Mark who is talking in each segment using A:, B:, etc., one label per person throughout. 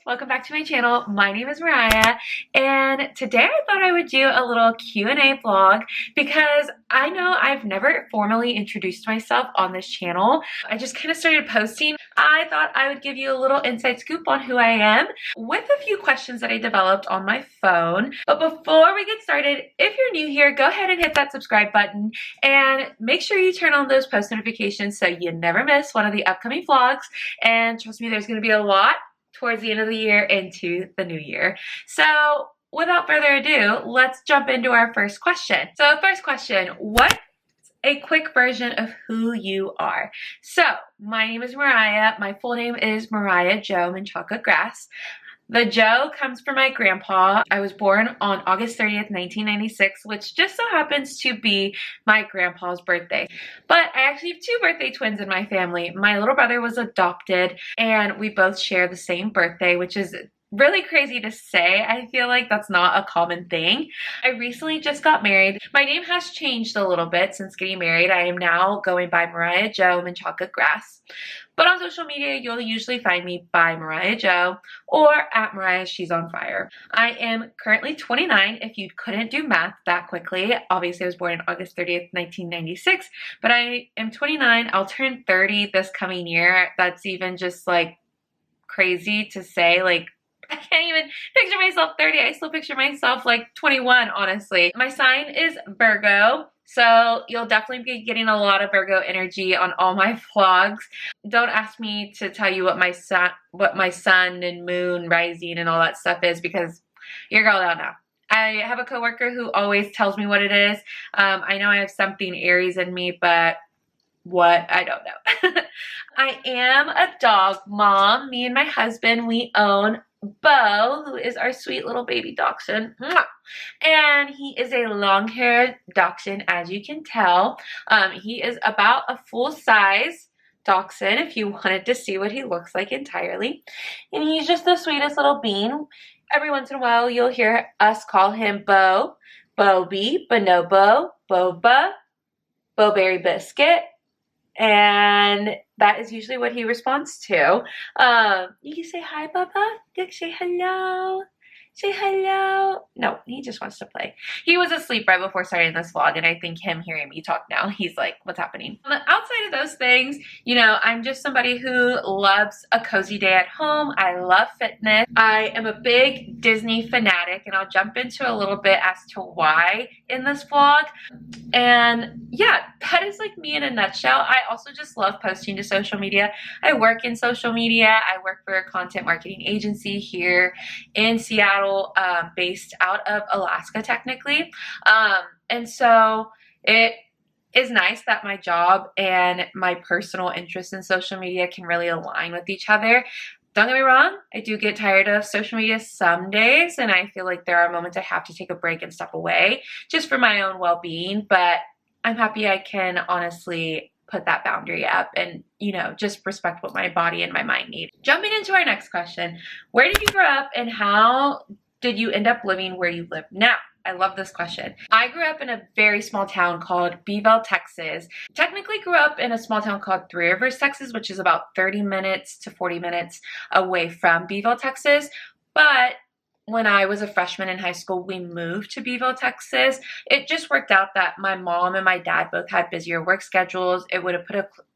A: welcome back to my channel. My name is Mariah, and today I thought I would do a little Q&A vlog because I know I've never formally introduced myself on this channel. I just kind of started posting. I thought I would give you a little inside scoop on who I am with a few questions that I developed on my phone. But before we get started, if you're new here, go ahead and hit that subscribe button and make sure you turn on those post notifications so you never miss one of the upcoming vlogs. And trust me, there's going to be a lot towards the end of the year into the new year. So without further ado, let's jump into our first question. So first question, what's a quick version of who you are? So my name is Mariah. My full name is Mariah Jo Menchaca Grass. The Jo comes from my grandpa. I was born on August 30th, 1996, which just so happens to be my grandpa's birthday. But I actually have two birthday twins in my family. My little brother was adopted, and we both share the same birthday, which is really crazy to say. I feel like that's not a common thing. I recently just got married. My name has changed a little bit since getting married. I am now going by Mariah Jo Menchaca Grass. But on social media, you'll usually find me by Mariah Jo or at Mariah She's on Fire. I am currently 29, if you couldn't do math that quickly. Obviously, I was born on August 30th, 1996, but I am 29. I'll turn 30 this coming year. That's even just like crazy to say. Like, I can't even picture myself 30. I still picture myself like 21, honestly. My sign is Virgo. So you'll definitely be getting a lot of Virgo energy on all my vlogs. Don't ask me to tell you what my sun and moon rising and all that stuff is because your girl don't know. I have a coworker who always tells me what it is. I know I have something Aries in me, but what? I don't know. I am a dog mom. Me and my husband, we own Bo, who is our sweet little baby dachshund. And he is a long-haired dachshund, as you can tell. He is about a full-size dachshund, if you wanted to see what he looks like entirely. And he's just the sweetest little bean. Every once in a while, you'll hear us call him Bo, Bobby, Bonobo, Boba, Bowberry Biscuit. And that is usually what he responds to. You can say hi, Bubba. You can say hello. Say hello. No, he just wants to play. He was asleep right before starting this vlog, and I think him hearing me talk now, he's like, what's happening? Outside of those things, you know, I'm just somebody who loves a cozy day at home. I love fitness. I am a big Disney fanatic, and I'll jump into a little bit as to why in this vlog. And yeah, that is like me in a nutshell. I also just love posting to social media. I work in social media. I work for a content marketing agency here in Seattle, based out of Alaska technically. And so it is nice that my job and my personal interest in social media can really align with each other. Don't get me wrong, I do get tired of social media some days, and I feel like there are moments I have to take a break and step away just for my own well-being, but I'm happy I can honestly put that boundary up and, you know, just respect what my body and my mind need. Jumping into our next question, where did you grow up and how did you end up living where you live now? I love this question. I grew up in a very small town called Beeville, Texas. Technically grew up in a small town called Three Rivers, Texas, which is about 30 minutes to 40 minutes away from Beeville, Texas. But when I was a freshman in high school, we moved to Beeville, Texas. It just worked out that my mom and my dad both had busier work schedules. It would have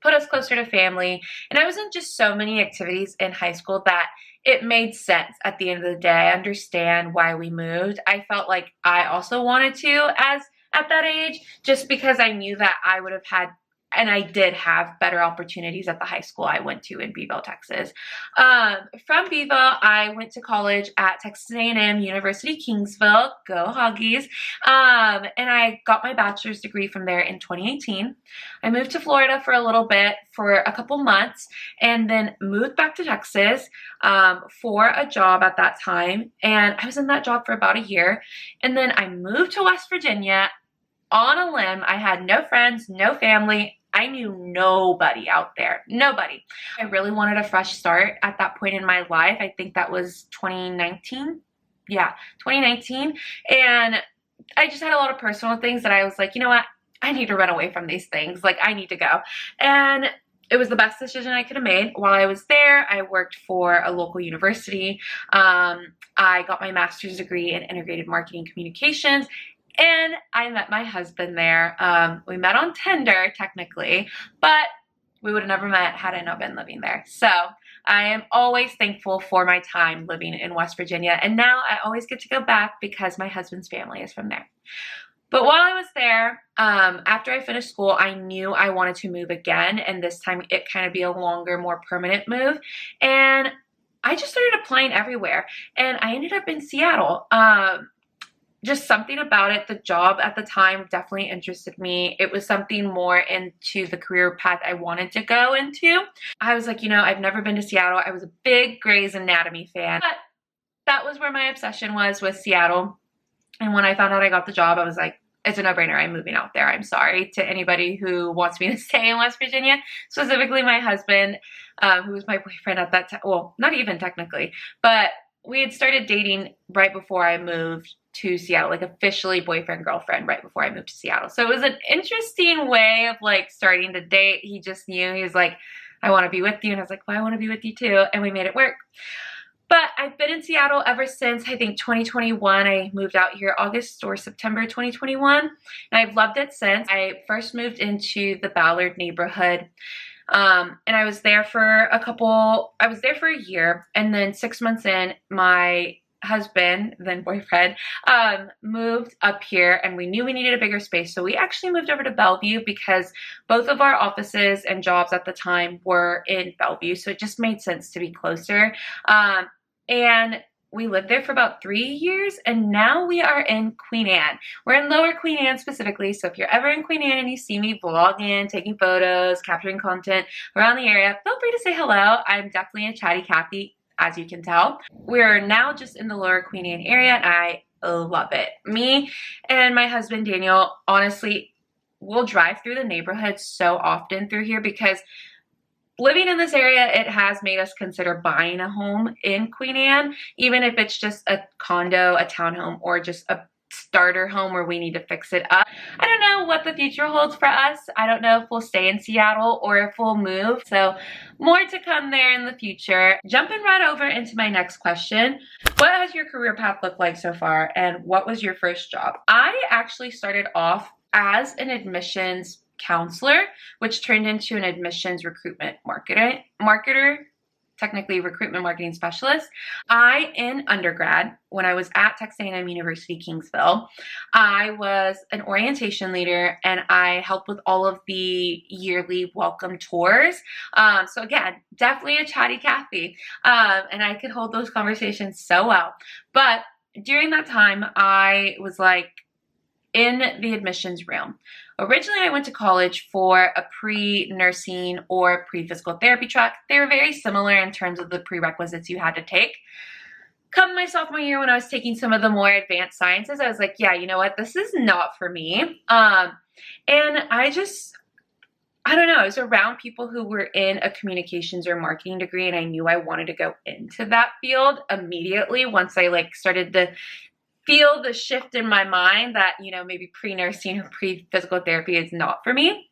A: put us closer to family. And I was in just so many activities in high school that it made sense at the end of the day. I understand why we moved. I felt like I also wanted to at that age, just because I knew that I would have had, and I did have, better opportunities at the high school I went to in Beeville, Texas. From Beeville, I went to college at Texas A&M University Kingsville. Go Hoggies. And I got my bachelor's degree from there in 2018. I moved to Florida for a little bit, for a couple months, and then moved back to Texas for a job at that time. And I was in that job for about a year. And then I moved to West Virginia on a limb. I had no friends, no family. I knew nobody out there. Nobody. I really wanted a fresh start at that point in my life. I think that was 2019. Yeah, 2019. And I just had a lot of personal things that I was like, you know what? I need to run away from these things. Like, I need to go. And it was the best decision I could have made. While I was there, I worked for a local university. I got my master's degree in integrated marketing communications, and I met my husband there. We met on Tinder, technically, but we would have never met had I not been living there. So I am always thankful for my time living in West Virginia, and now I always get to go back because my husband's family is from there. But while I was there, after I finished school, I knew I wanted to move again, and this time it kind of be a longer, more permanent move. And I just started applying everywhere, and I ended up in Seattle. Just something about it, the job at the time definitely interested me. It was something more into the career path I wanted to go into. I was like, you know, I've never been to Seattle. I was a big Grey's Anatomy fan, but that was where my obsession was, with Seattle. And when I found out I got the job, I was like, it's a no-brainer. I'm moving out there. I'm sorry to anybody who wants me to stay in West Virginia, specifically my husband, who was my boyfriend at that time. Well, not even technically, but we had started dating right before I moved to Seattle, like officially boyfriend, girlfriend, right before I moved to Seattle. So it was an interesting way of like starting to date. He just knew, he was like, I want to be with you. And I was like, well, I want to be with you too. And we made it work. But I've been in Seattle ever since, I think, 2021. I moved out here August or September 2021, and I've loved it since. I first moved into the Ballard neighborhood, and I was there for a year, and then 6 months in, my husband, then boyfriend, moved up here, and we knew we needed a bigger space. So we actually moved over to Bellevue because both of our offices and jobs at the time were in Bellevue. So it just made sense to be closer. And we lived there for about 3 years, and now we are in Queen Anne. We're in Lower Queen Anne specifically, so if you're ever in Queen Anne and you see me vlogging, taking photos, capturing content around the area, feel free to say hello. I'm definitely a chatty Cathy, as you can tell. We're now just in the Lower Queen Anne area, and I love it. Me and my husband, Daniel, honestly, we'll drive through the neighborhood so often through here because living in this area, it has made us consider buying a home in Queen Anne, even if it's just a condo, a townhome, or just a starter home where we need to fix it up. I don't know what the future holds for us. I don't know if we'll stay in Seattle or if we'll move. So more to come there in the future. Jumping right over into my next question. What has your career path looked like so far, and what was your first job? I actually started off as an admissions counselor, which turned into an admissions recruitment marketer, technically recruitment marketing specialist. In undergrad, when I was at Texas A&M University, Kingsville, I was an orientation leader, and I helped with all of the yearly welcome tours. So again, definitely a chatty Cathy, and I could hold those conversations so well. But during that time, I was like in the admissions realm. Originally, I went to college for a pre-nursing or pre-physical therapy track. They were very similar in terms of the prerequisites you had to take. Come my sophomore year, when I was taking some of the more advanced sciences, I was like, yeah, you know what? This is not for me. And I don't know. I was around people who were in a communications or marketing degree, and I knew I wanted to go into that field immediately once I started to feel the shift in my mind that, you know, maybe pre-nursing or pre-physical therapy is not for me.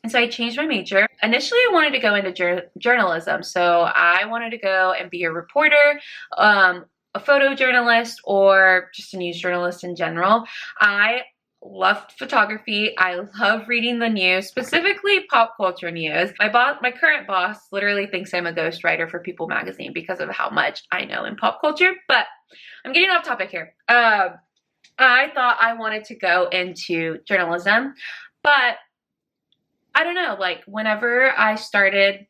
A: And so I changed my major. Initially, I wanted to go into journalism. So I wanted to go and be a reporter, a photojournalist, or just a news journalist in general. I loved photography. I love reading the news, specifically pop culture news. My current boss literally thinks I'm a ghostwriter for People magazine because of how much I know in pop culture, but I'm getting off topic here. I thought I wanted to go into journalism, but I don't know, whenever I started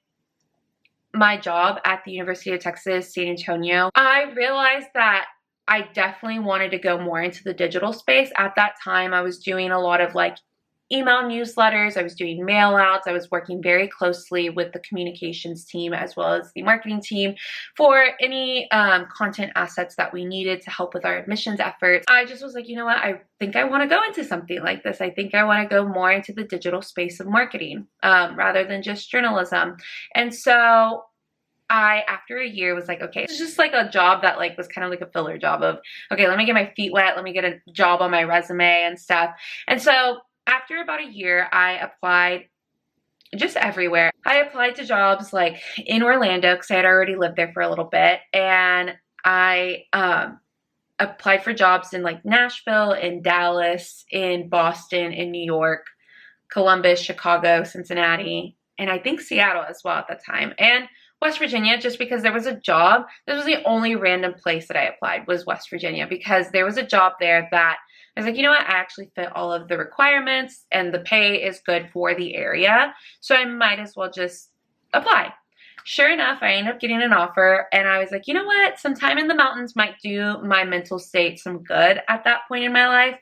A: my job at the University of Texas, San Antonio, I realized that I definitely wanted to go more into the digital space. At that time, I was doing a lot of email newsletters. I was doing mail outs. I was working very closely with the communications team as well as the marketing team for any content assets that we needed to help with our admissions efforts. I just was like, you know what? I think I want to go into something like this. I think I want to go more into the digital space of marketing rather than just journalism. And so after a year, was like, okay, it's just a job that was kind of like a filler job of, okay, let me get my feet wet. Let me get a job on my resume and stuff. And so after about a year, I applied just everywhere. I applied to jobs like in Orlando because I had already lived there for a little bit, and I applied for jobs in like Nashville, in Dallas, in Boston, in New York, Columbus, Chicago, Cincinnati, and I think Seattle as well at the time, and West Virginia, just because there was a job. This was the only random place that I applied, was West Virginia, because there was a job there that I was like, you know what, I actually fit all of the requirements and the pay is good for the area, so I might as well just apply. Sure enough, I ended up getting an offer, and I was like, you know what, some time in the mountains might do my mental state some good at that point in my life.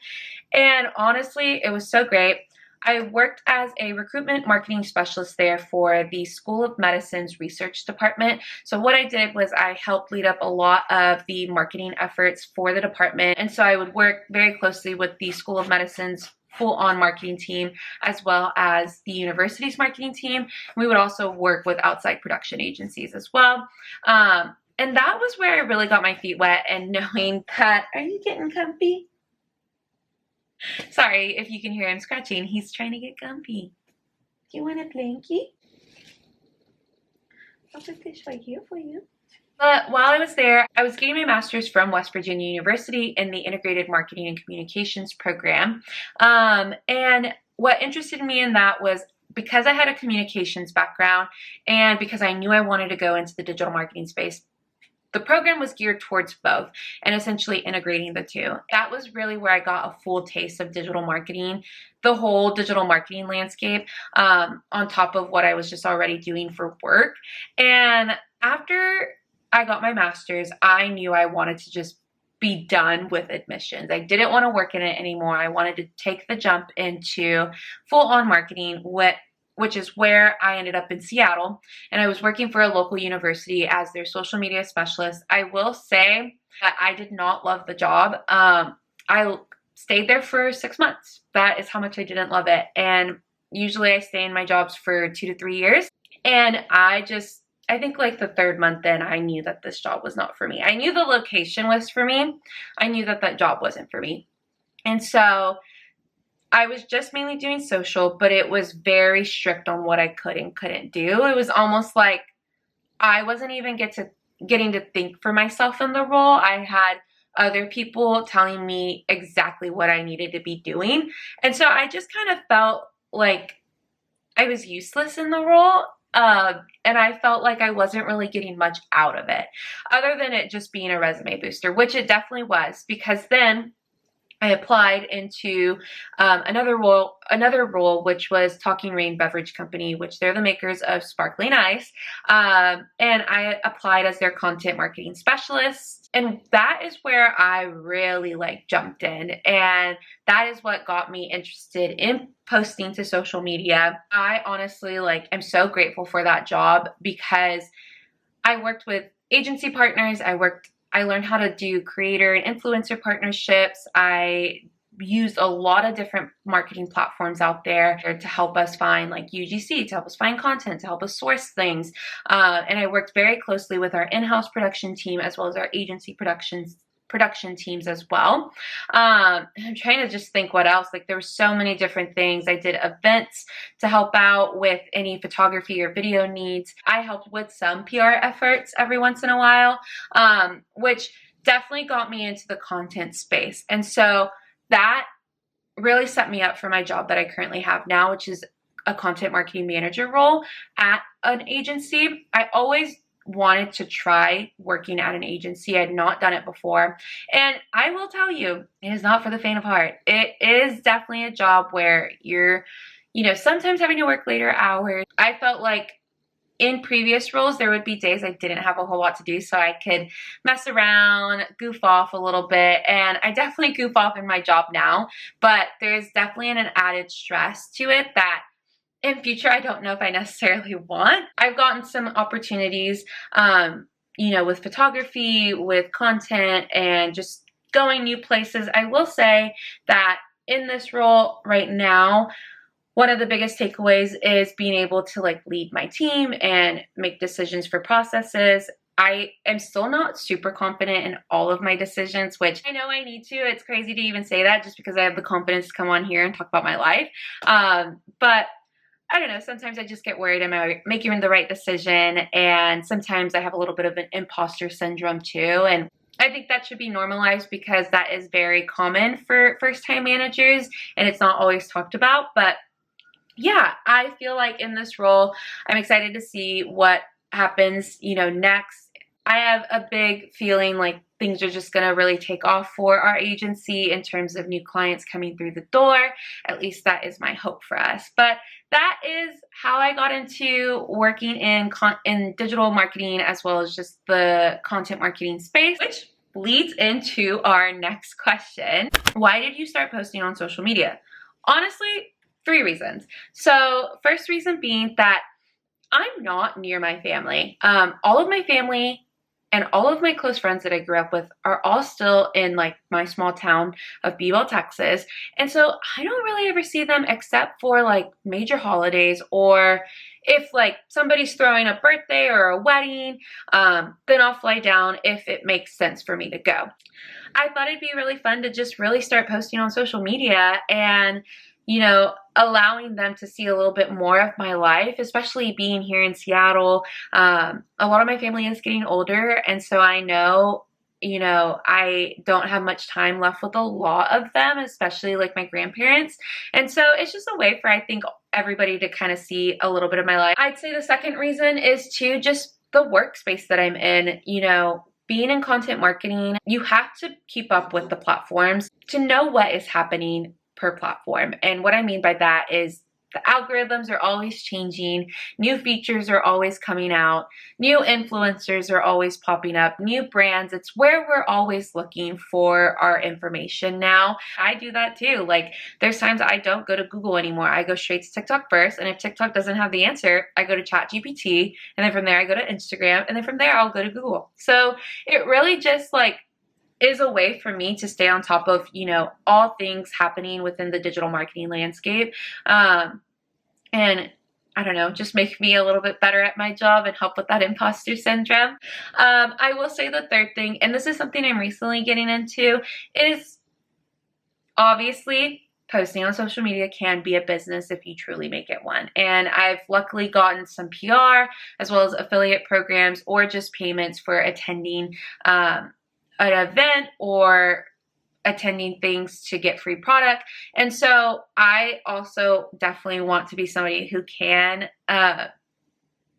A: And honestly, it was so great. I worked as a recruitment marketing specialist there for the School of Medicine's research department. So what I did was I helped lead up a lot of the marketing efforts for the department. And so I would work very closely with the School of Medicine's full-on marketing team, as well as the university's marketing team. We would also work with outside production agencies as well. And that was where I really got my feet wet, and knowing that, are you getting comfy? Sorry if you can hear him scratching. He's trying to get comfy. Do you want a blankie? I'll put this right here for you. But while I was there, I was getting my master's from West Virginia University in the Integrated Marketing and Communications program. And what interested me in that was because I had a communications background and because I knew I wanted to go into the digital marketing space, the program was geared towards both and essentially integrating the two. That was really where I got a full taste of digital marketing, the whole digital marketing landscape, on top of what I was just already doing for work. And after I got my master's, I knew I wanted to just be done with admissions. I didn't want to work in it anymore. I wanted to take the jump into full-on marketing, which is where I ended up in Seattle, and I was working for a local university as their social media specialist. I will say that I did not love the job. I stayed there for 6 months. That is how much I didn't love it. And usually I stay in my jobs for 2 to 3 years. And I think like the 3rd month in, I knew that this job was not for me. I knew the location was for me. I knew that that job wasn't for me. And so I was just mainly doing social, but it was very strict on what I could and couldn't do. It was almost like I wasn't even getting to think for myself in the role. I had other people telling me exactly what I needed to be doing. And so I just kind of felt like I was useless in the role. And I felt like I wasn't really getting much out of it, other than it just being a resume booster, which it definitely was, because then I applied into another role, which was Talking Rain Beverage Company, which they're the makers of sparkling ice. And I applied as their content marketing specialist. And that is where I really jumped in. And that is what got me interested in posting to social media. I honestly am so grateful for that job, because I worked with agency partners. I learned how to do creator and influencer partnerships. I used a lot of different marketing platforms out there to help us find UGC, to help us find content, to help us source things. And I worked very closely with our in-house production team as well as our agency production teams as well. I'm trying to just think what else. There were so many different things. I did events to help out with any photography or video needs. I helped with some PR efforts every once in a while, which definitely got me into the content space. And so that really set me up for my job that I currently have now, which is a content marketing manager role at an agency. I always wanted to try working at an agency. I had not done it before. And I will tell you, it is not for the faint of heart. It is definitely a job where you're, sometimes having to work later hours. I felt like in previous roles, there would be days I didn't have a whole lot to do, so I could mess around, goof off a little bit. And I definitely goof off in my job now, but there's definitely an added stress to it that in future, I don't know if I necessarily want. I've gotten some opportunities, with photography, with content, and just going new places. I will say that in this role right now, one of the biggest takeaways is being able to lead my team and make decisions for processes. I am still not super confident in all of my decisions, which I know I need to. It's crazy to even say that just because I have the confidence to come on here and talk about my life. But I don't know, sometimes I just get worried, am I making the right decision? And sometimes I have a little bit of an imposter syndrome too. And I think that should be normalized because that is very common for first-time managers and it's not always talked about. But yeah, I feel like in this role, I'm excited to see what happens, next. I have a big feeling like things are just going to really take off for our agency in terms of new clients coming through the door. At least that is my hope for us. But that is how I got into working in digital marketing as well as just the content marketing space, which leads into our next question. Why did you start posting on social media? Honestly, 3 reasons. So first reason being that I'm not near my family. All of my family and all of my close friends that I grew up with are all still in like my small town of Beeville, Texas. And so I don't really ever see them except for like major holidays or if like somebody's throwing a birthday or a wedding, then I'll fly down if it makes sense for me to go. I thought it'd be really fun to just really start posting on social media and allowing them to see a little bit more of my life, especially being here in Seattle. A lot of my family is getting older, and so I know, I don't have much time left with a lot of them, especially like my grandparents. And so it's just a way for, I think, everybody to kind of see a little bit of my life. I'd say the second reason is to just the workspace that I'm in, being in content marketing, you have to keep up with the platforms to know what is happening per platform. And what I mean by that is the algorithms are always changing, new features are always coming out, new influencers are always popping up, new brands. It's where we're always looking for our information now. I do that too. Like there's times I don't go to Google anymore. I go straight to TikTok first, and if TikTok doesn't have the answer, I go to ChatGPT, and then from there I go to Instagram, and then from there I'll go to Google. So it really just is a way for me to stay on top of, all things happening within the digital marketing landscape. And I don't know, just make me a little bit better at my job and help with that imposter syndrome. I will say the third thing, and this is something I'm recently getting into, is obviously posting on social media can be a business if you truly make it one. And I've luckily gotten some PR as well as affiliate programs or just payments for attending an event or attending things to get free product. And so I also definitely want to be somebody who can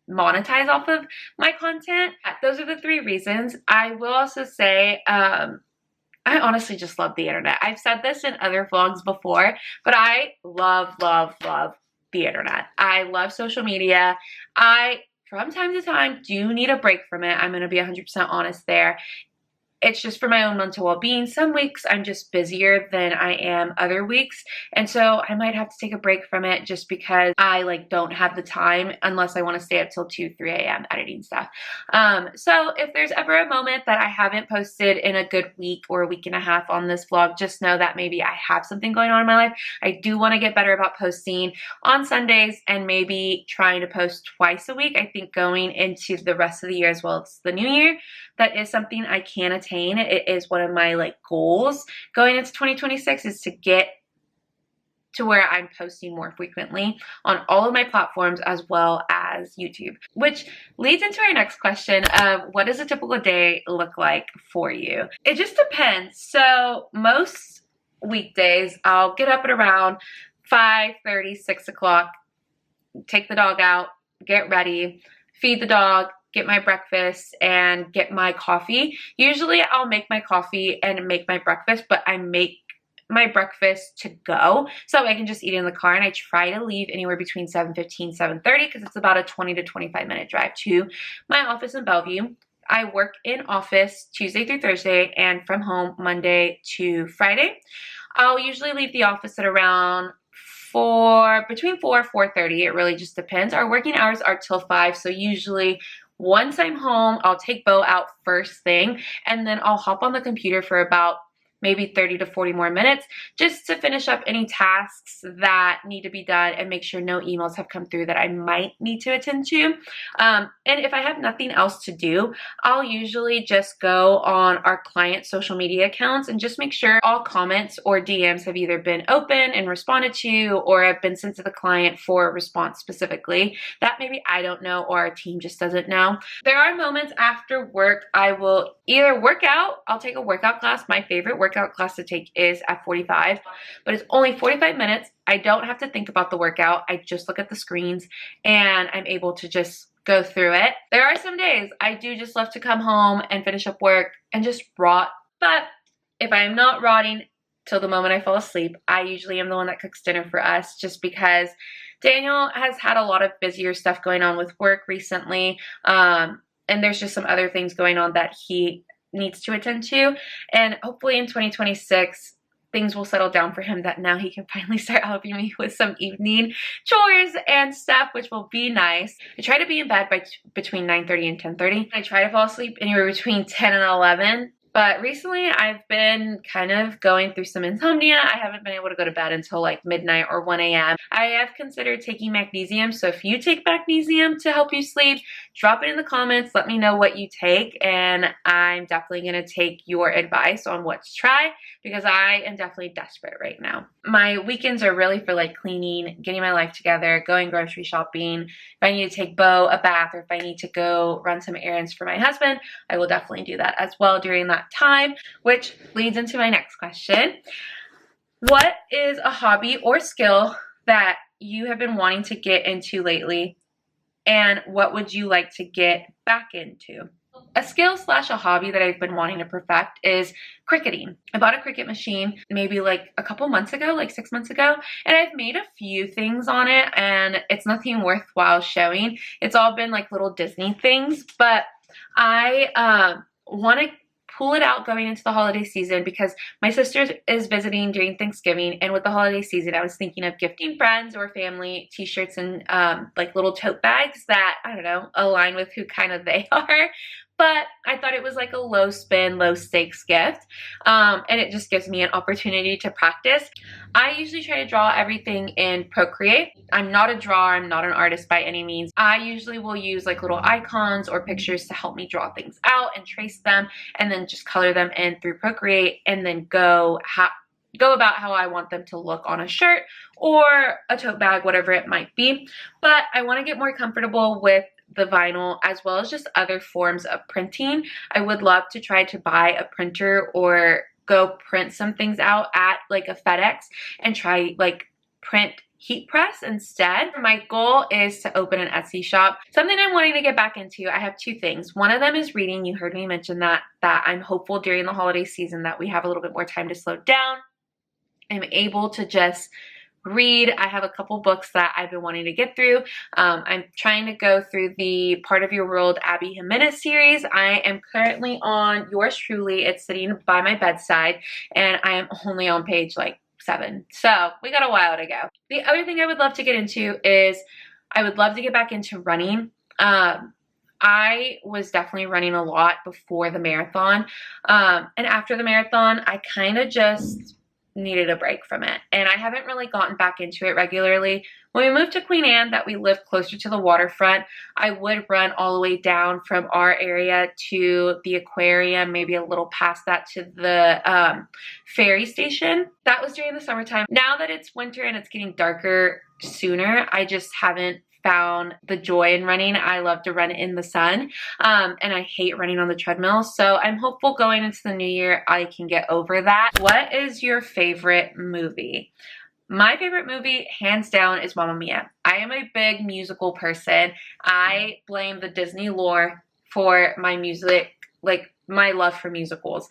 A: monetize off of my content. Those are the 3 reasons. I will also say, I honestly just love the internet. I've said this in other vlogs before, but I love, love, love the internet. I love social media. From time to time, do need a break from it. I'm going to be 100% honest there. It's just for my own mental well-being. Some weeks I'm just busier than I am other weeks. And so I might have to take a break from it just because I don't have the time unless I want to stay up till 2, 3 a.m. editing stuff. So if there's ever a moment that I haven't posted in a good week or a week and a half on this vlog, just know that maybe I have something going on in my life. I do want to get better about posting on Sundays and maybe trying to post twice a week. I think going into the rest of the year as well as the new year, that is something I can attain. It is one of my goals going into 2026 is to get to where I'm posting more frequently on all of my platforms as well as YouTube, which leads into our next question of what does a typical day look like for you? It just depends. So most weekdays I'll get up at around 5:30, 6 o'clock, take the dog out, get ready, feed the dog, get my breakfast, and get my coffee. Usually I'll make my coffee and make my breakfast, but I make my breakfast to go so I can just eat it in the car, and I try to leave anywhere between 7:15, 7:30 because it's about a 20 to 25 minute drive to my office in Bellevue. I work in office Tuesday through Thursday and from home Monday to Friday. I'll usually leave the office at around between 4 and 4:30. It really just depends. Our working hours are till 5, so usually once I'm home, I'll take Bo out first thing, and then I'll hop on the computer for about maybe 30 to 40 more minutes just to finish up any tasks that need to be done and make sure no emails have come through that I might need to attend to. And if I have nothing else to do, I'll usually just go on our client social media accounts and just make sure all comments or DMs have either been open and responded to or have been sent to the client for a response specifically that maybe I don't know or our team just doesn't know. There are moments after work I will either work out. I'll take a workout class. My favorite workout class to take is at 45, but it's only 45 minutes. I don't have to think about the workout. I just look at the screens and I'm able to just go through it. There are some days I do just love to come home and finish up work and just rot. But if I am not rotting till the moment I fall asleep, I usually am the one that cooks dinner for us, just because Daniel has had a lot of busier stuff going on with work recently. And there's just some other things going on that he needs to attend to. And hopefully in 2026, things will settle down for him, that now he can finally start helping me with some evening chores and stuff, which will be nice. I try to be in bed by between 9:30 and 10:30. I try to fall asleep anywhere between 10 and 11. But recently I've been kind of going through some insomnia. I haven't been able to go to bed until like midnight or 1 a.m. I have considered taking magnesium. So if you take magnesium to help you sleep, drop it in the comments. Let me know what you take. And I'm definitely going to take your advice on what to try, because I am definitely desperate right now. My weekends are really for like cleaning, getting my life together, going grocery shopping. If I need to take Bo a bath, or if I need to go run some errands for my husband, I will definitely do that as well during that time, which leads into my next question. What is a hobby or skill that you have been wanting to get into lately, and what would you like to get back into? A skill / a hobby that I've been wanting to perfect is cricketing. I bought a cricket machine maybe like a couple months ago, like 6 months ago, and I've made a few things on it, and it's nothing worthwhile showing. It's all been like little Disney things, but I want to pull it out going into the holiday season, because my sister is visiting during Thanksgiving, and with the holiday season I was thinking of gifting friends or family t-shirts and like little tote bags that, I don't know, align with who kind of they are. But I thought it was like a low spin, low stakes gift. And it just gives me an opportunity to practice. I usually try to draw everything in Procreate. I'm not a drawer, I'm not an artist by any means. I usually will use like little icons or pictures to help me draw things out and trace them, and then just color them in through Procreate, and then go about how I want them to look on a shirt or a tote bag, whatever it might be. But I want to get more comfortable with the vinyl as well as just other forms of printing. I would love to try to buy a printer or go print some things out at like a FedEx and try like print heat press instead. My goal is to open an Etsy shop. Something I'm wanting to get back into, I have two things. One of them is reading. You heard me mention that I'm hopeful during the holiday season that we have a little bit more time to slow down. I'm able to just read. I have a couple books that I've been wanting to get through. I'm trying to go through the Part of Your World Abby Jimenez series. I am currently on Yours Truly. It's sitting by my bedside, and I am only on page like 7. So we got a while to go. The other thing I would love to get into is I would love to get back into running. I was definitely running a lot before the marathon. And after the marathon, I kind of just needed a break from it, and I haven't really gotten back into it regularly. When we moved to Queen Anne, that we lived closer to the waterfront, I would run all the way down from our area to the aquarium, maybe a little past that to the ferry station. That was during the summertime. Now that it's winter and it's getting darker sooner, I just haven't found the joy in running. I love to run in the sun, and I hate running on the treadmill. So I'm hopeful going into the new year I can get over that. What is your favorite movie? My favorite movie, hands down, is Mamma Mia. I am a big musical person. I blame the Disney lore for my music, like my love for musicals.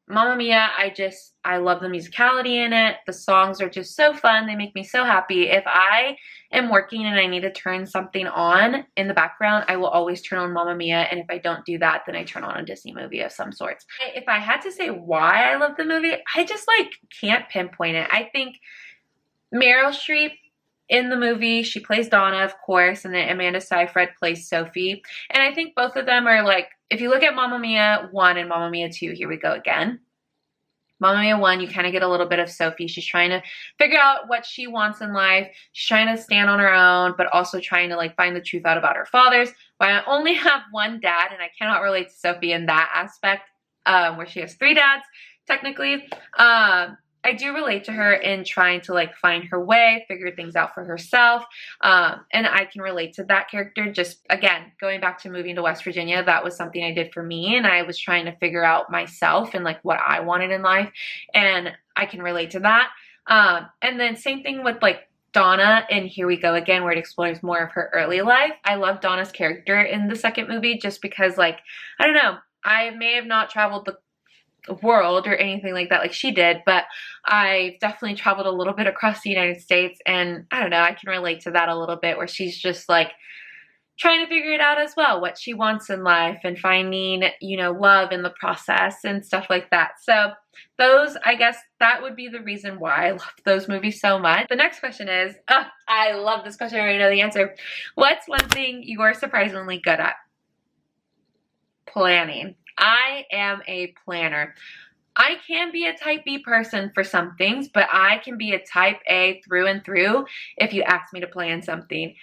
A: Mamma Mia, I love the musicality in it. The songs are just so fun. They make me so happy. If I am working and I need to turn something on in the background, I will always turn on Mamma Mia. And if I don't do that, then I turn on a Disney movie of some sorts. If I had to say why I love the movie, I just like can't pinpoint it. I think Meryl Streep in the movie, she plays Donna, of course, and then Amanda Seyfried plays Sophie. And I think both of them are like, if you look at Mamma Mia 1 and Mamma Mia 2, here we go again. Mamma Mia 1, you kind of get a little bit of Sophie. She's trying to figure out what she wants in life. She's trying to stand on her own, but also trying to like find the truth out about her fathers. Why I only have one dad, and I cannot relate to Sophie in that aspect, where she has 3 dads, technically. I do relate to her in trying to like find her way, figure things out for herself. And I can relate to that character. Just again, going back to moving to West Virginia, that was something I did for me. And I was trying to figure out myself and like what I wanted in life. And I can relate to that. And then same thing with like Donna in Here We Go Again, where it explores more of her early life. I love Donna's character in the second movie just because like, I don't know, I may have not traveled the world or anything like that like she did, but I've definitely traveled a little bit across the United States, and I don't know, I can relate to that a little bit, where she's just like trying to figure it out as well, what she wants in life and finding, you know, love in the process and stuff like that. So those, I guess that would be the reason why I love those movies so much. The next question is, I love this question, I already know the answer. What's one thing you're surprisingly good at? Planning. I am a planner. I can be a type B person for some things, but I can be a type A through and through if you ask me to plan something.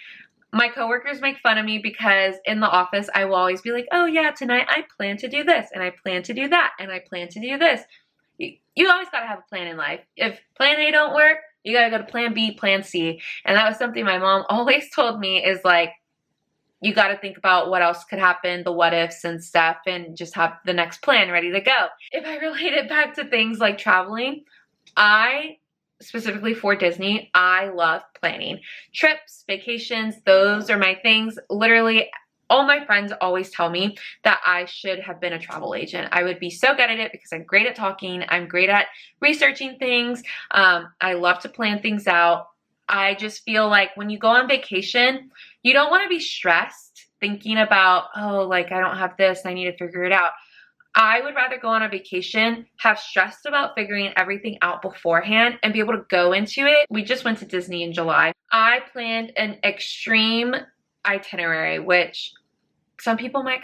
A: My coworkers make fun of me because in the office, I will always be like, oh yeah, tonight I plan to do this, and I plan to do that, and I plan to do this. You always got to have a plan in life. If plan A don't work, you got to go to plan B, plan C. And that was something my mom always told me, is like, you got to think about what else could happen, the what ifs and stuff, and just have the next plan ready to go. If I relate it back to things like traveling, specifically for Disney, I love planning. Trips, vacations, those are my things. Literally, all my friends always tell me that I should have been a travel agent. I would be so good at it because I'm great at talking. I'm great at researching things. I love to plan things out. I just feel like when you go on vacation, you don't want to be stressed thinking about, oh, like I don't have this, I need to figure it out. I would rather go on a vacation, have stressed about figuring everything out beforehand, and be able to go into it. We just went to Disney in July. I planned an extreme itinerary, which some people might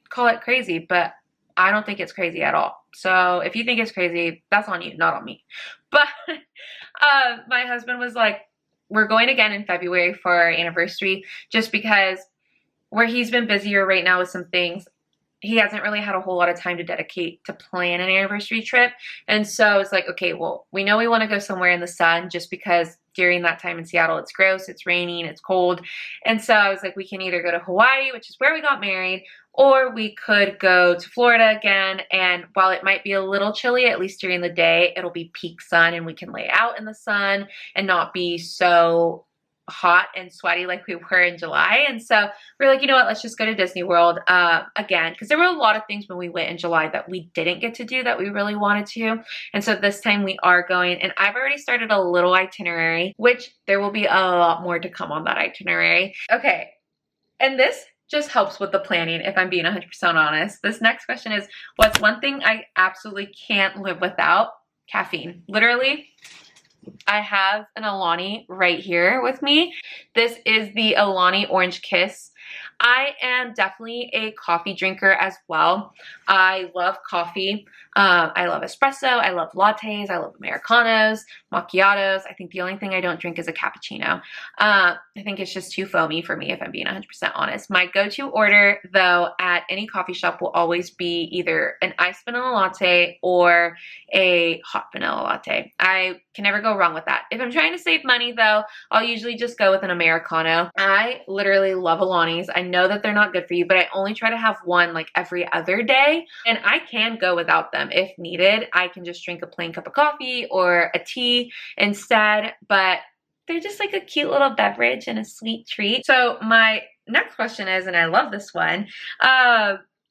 A: call it crazy, but I don't think it's crazy at all. So if you think it's crazy, that's on you, not on me. But my husband was like, we're going again in February for our anniversary, just because where he's been busier right now with some things, he hasn't really had a whole lot of time to dedicate to plan an anniversary trip. And so it's like, okay, well, we know we want to go somewhere in the sun, just because during that time in Seattle, it's gross, it's raining, it's cold. And so I was like, we can either go to Hawaii, which is where we got married, or we could go to Florida again. And while it might be a little chilly, at least during the day, it'll be peak sun and we can lay out in the sun and not be so hot and sweaty like we were in July. And so we're like, you know what, let's just go to Disney World again, because there were a lot of things when we went in July that we didn't get to do that we really wanted to. And so this time we are going, and I've already started a little itinerary, which there will be a lot more to come on that itinerary. Okay, and this just helps with the planning, if I'm being 100% honest. This next question is, what's one thing I absolutely can't live without? Caffeine. Literally, I have an Alani right here with me. This is the Alani Orange Kiss. I am definitely a coffee drinker as well. I love coffee. I love espresso. I love lattes. I love Americanos, macchiatos. I think the only thing I don't drink is a cappuccino. I think it's just too foamy for me, if I'm being 100% honest. My go-to order, though, at any coffee shop will always be either an iced vanilla latte or a hot vanilla latte. I can never go wrong with that. If I'm trying to save money, though, I'll usually just go with an Americano. I literally love Alani's. I know that they're not good for you, but I only try to have one like every other day, and I can go without them if needed. I can just drink a plain cup of coffee or a tea instead, but they're just like a cute little beverage and a sweet treat. So my next question is, and I love this one,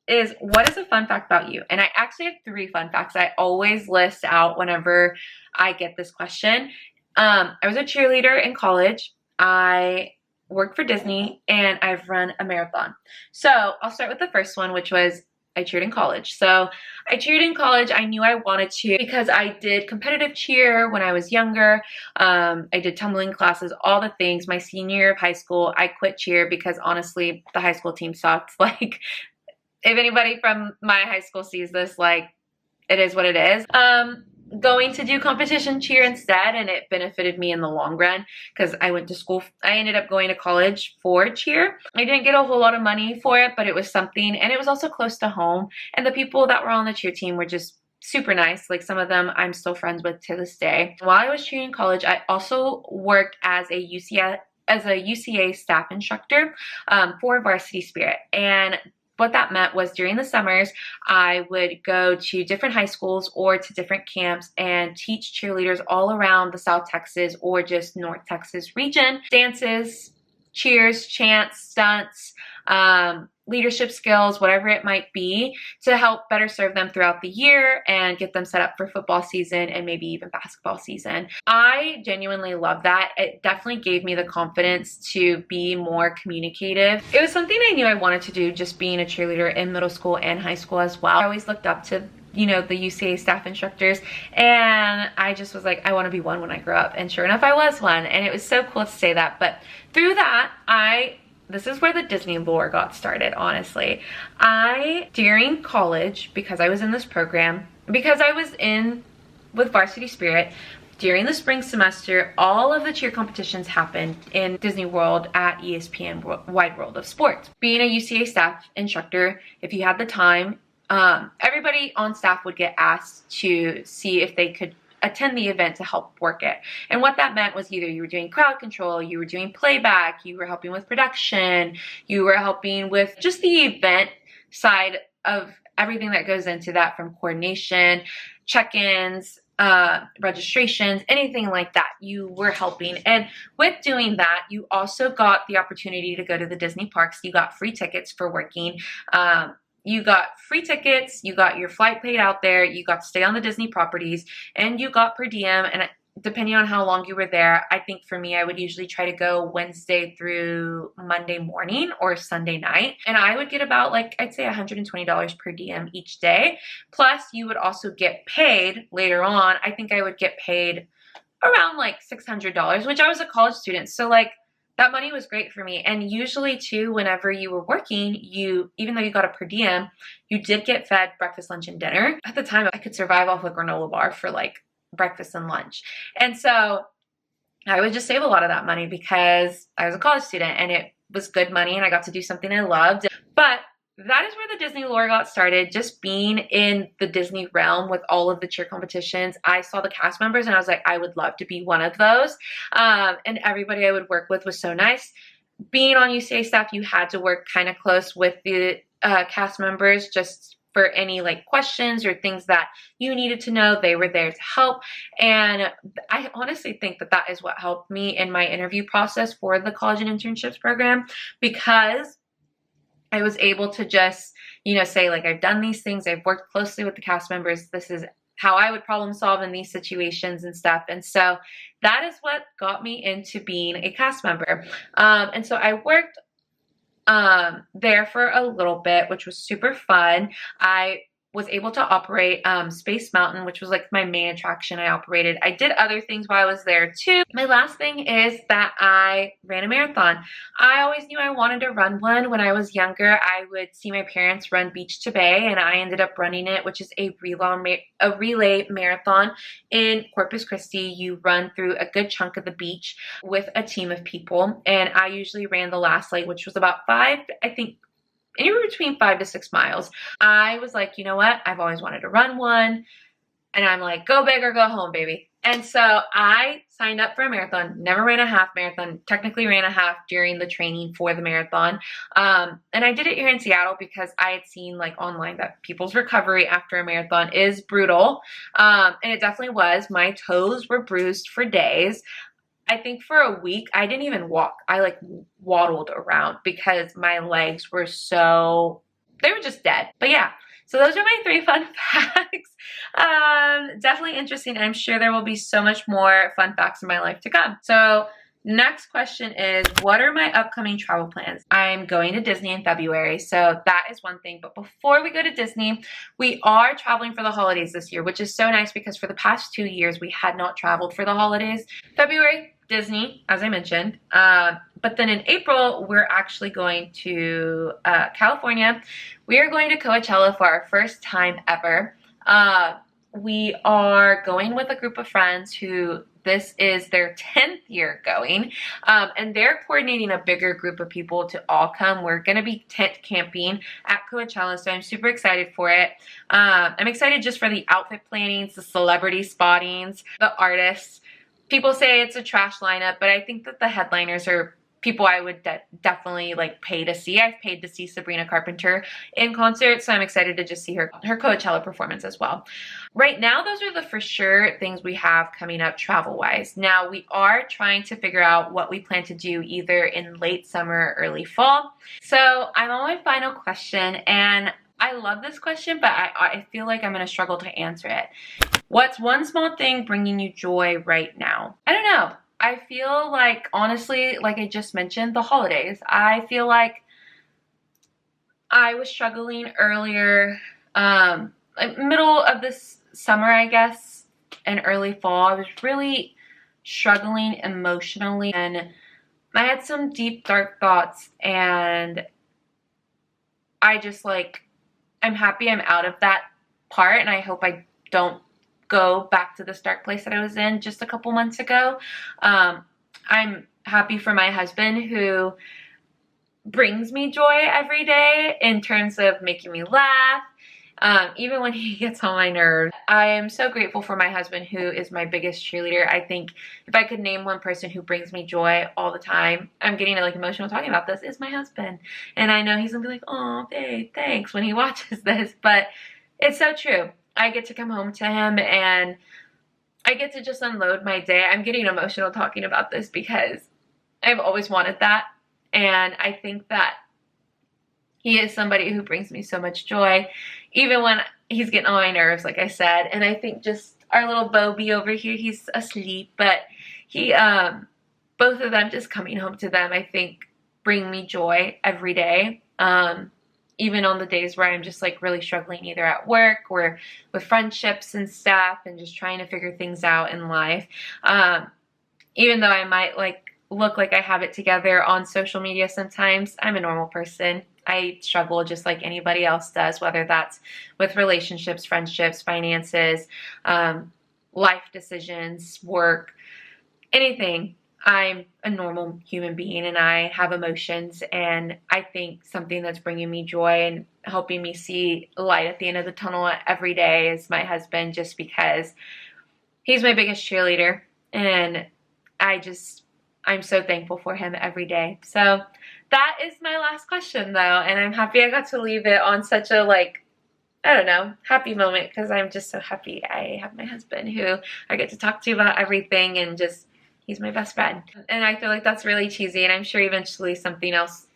A: is what is a fun fact about you? And I actually have 3 fun facts I always list out whenever I get this question. I was a cheerleader in college. I worked for Disney, and I've run a marathon. So I'll start with the first one, which was I cheered in college. So I cheered in college. I knew I wanted to because I did competitive cheer when I was younger. I did tumbling classes, all the things. My senior year of high school, I quit cheer because honestly, the high school team sucked. Like, if anybody from my high school sees this, like, it is what it is. Going to do competition cheer instead, and it benefited me in the long run because I went to school. I ended up going to college for cheer. I didn't get a whole lot of money for it, but it was something, and it was also close to home, and the people that were on the cheer team were just super nice. Like, some of them I'm still friends with to this day. While I was cheering in college, I also worked as a UCA staff instructor for Varsity Spirit. And what that meant was during the summers, I would go to different high schools or to different camps and teach cheerleaders all around the South Texas or just North Texas region. Dances, cheers, chants, stunts, leadership skills, whatever it might be, to help better serve them throughout the year and get them set up for football season and maybe even basketball season. I genuinely love that. It definitely gave me the confidence to be more communicative. It was something I knew I wanted to do, just being a cheerleader in middle school and high school as well. I always looked up to, you know, the UCA staff instructors, and I just was like, I want to be one when I grow up. And sure enough, I was one, and it was so cool to say that. But through that, this is where the Disney lore got started, honestly. During college, because I was in this program, because I was in with Varsity Spirit, during the spring semester, all of the cheer competitions happened in Disney World at ESPN Wide World of Sports. Being a UCA staff instructor, if you had the time, everybody on staff would get asked to see if they could attend the event to help work it. And what that meant was either you were doing crowd control, you were doing playback, you were helping with production, you were helping with just the event side of everything that goes into that, from coordination, check-ins, registrations, anything like that, you were helping. And with doing that, you also got the opportunity to go to the Disney parks. You got free tickets for working. You got free tickets, you got your flight paid out there, you got to stay on the Disney properties, and you got per diem. And depending on how long you were there, I think for me, I would usually try to go Wednesday through Monday morning or Sunday night. And I would get about, like, I'd say $120 per diem each day. Plus, you would also get paid later on. I think I would get paid around like $600, which I was a college student. So like, that money was great for me. And usually too, whenever you were working, even though you got a per diem, you did get fed breakfast, lunch, and dinner. At the time, I could survive off a granola bar for like breakfast and lunch. And so I would just save a lot of that money because I was a college student and it was good money and I got to do something I loved. But that is where the Disney lore got started, just being in the Disney realm with all of the cheer competitions. I saw the cast members and I was like, I would love to be one of those. And everybody I would work with was so nice. Being on UCA staff, you had to work kind of close with the cast members just for any like questions or things that you needed to know. They were there to help. And I honestly think that that is what helped me in my interview process for the college and internships program, because I was able to just, you know, say like, I've done these things. I've worked closely with the cast members. This is how I would problem solve in these situations and stuff. And so that is what got me into being a cast member. And so I worked there for a little bit, which was super fun. I was able to operate Space Mountain, which was like my main attraction I operated. I did other things while I was there too. My last thing is that I ran a marathon. I always knew I wanted to run one. When I was younger, I would see my parents run Beach to Bay, and I ended up running it, which is a relay marathon in Corpus Christi. You run through a good chunk of the beach with a team of people, and I usually ran the last leg, which was about anywhere between 5 to 6 miles. I was like, you know what? I've always wanted to run one. And I'm like, go big or go home, baby. And so I signed up for a marathon, never ran a half marathon, technically ran a half during the training for the marathon. And I did it here in Seattle because I had seen like online that people's recovery after a marathon is brutal. And it definitely was. My toes were bruised for days. I think for a week, I didn't even walk. I like waddled around because my legs were they were just dead. But yeah, so those are my 3 fun facts. Definitely interesting. I'm sure there will be so much more fun facts in my life to come. So next question is, what are my upcoming travel plans? I'm going to Disney in February, so that is one thing. But before we go to Disney, we are traveling for the holidays this year, which is so nice because for the past 2 years, we had not traveled for the holidays. February, Disney, as I mentioned. But then in April, we're actually going to California. We are going to Coachella for our first time ever. We are going with a group of friends who this is their 10th year going, and they're coordinating a bigger group of people to all come. We're going to be tent camping at Coachella, so I'm super excited for it. I'm excited just for the outfit plannings, the celebrity spottings, the artists. People say it's a trash lineup, but I think that the headliners are people I would definitely like pay to see. I've paid to see Sabrina Carpenter in concert, so I'm excited to just see her Coachella performance as well. Right now, those are the for sure things we have coming up travel-wise. Now, we are trying to figure out what we plan to do either in late summer or early fall. So I'm on my final question, and I love this question, but I feel like I'm going to struggle to answer it. What's one small thing bringing you joy right now? I don't know. I feel like, honestly, like I just mentioned, the holidays. I feel like I was struggling earlier, middle of this summer, I guess, and early fall. I was really struggling emotionally, and I had some deep, dark thoughts, and I just, like, I'm happy I'm out of that part, and I hope I don't go back to this dark place that I was in just a couple months ago. I'm happy for my husband, who brings me joy every day in terms of making me laugh, even when he gets on my nerves. I am so grateful for my husband, who is my biggest cheerleader. I think if I could name one person who brings me joy all the time, I'm getting like emotional talking about this, is my husband. And I know he's gonna be like, oh, babe, thanks, when he watches this, but it's so true. I get to come home to him and I get to just unload my day. I'm getting emotional talking about this because I've always wanted that. And I think that he is somebody who brings me so much joy, even when he's getting on my nerves, like I said. And I think just our little Bobby over here, he's asleep, but he, both of them, just coming home to them, I think bring me joy every day. Even on the days where I'm just like really struggling either at work or with friendships and stuff and just trying to figure things out in life. Even though I might like look like I have it together on social media sometimes, I'm a normal person. I struggle just like anybody else does, whether that's with relationships, friendships, finances, life decisions, work, anything. I'm a normal human being and I have emotions, and I think something that's bringing me joy and helping me see light at the end of the tunnel every day is my husband, just because he's my biggest cheerleader, and I'm so thankful for him every day. So that is my last question though, and I'm happy I got to leave it on such a like, I don't know, happy moment, because I'm just so happy I have my husband who I get to talk to about everything, and just he's my best friend. And I feel like that's really cheesy, and I'm sure eventually something else,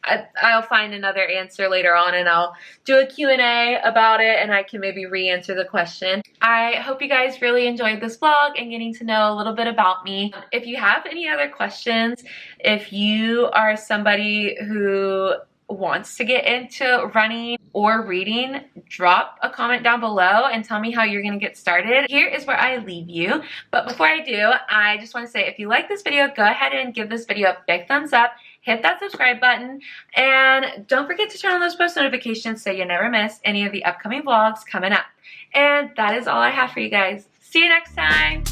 A: I'll find another answer later on, and I'll do a Q&A about it, and I can maybe re-answer the question. I hope you guys really enjoyed this vlog and getting to know a little bit about me. If you have any other questions, if you are somebody who wants to get into running or reading, drop a comment down below and tell me how you're going to get started. Here is where I leave you. But before I do, I just want to say, if you like this video, go ahead and give this video a big thumbs up. Hit that subscribe button, and don't forget to turn on those post notifications so you never miss any of the upcoming vlogs coming up. And that is all I have for you guys. See you next time.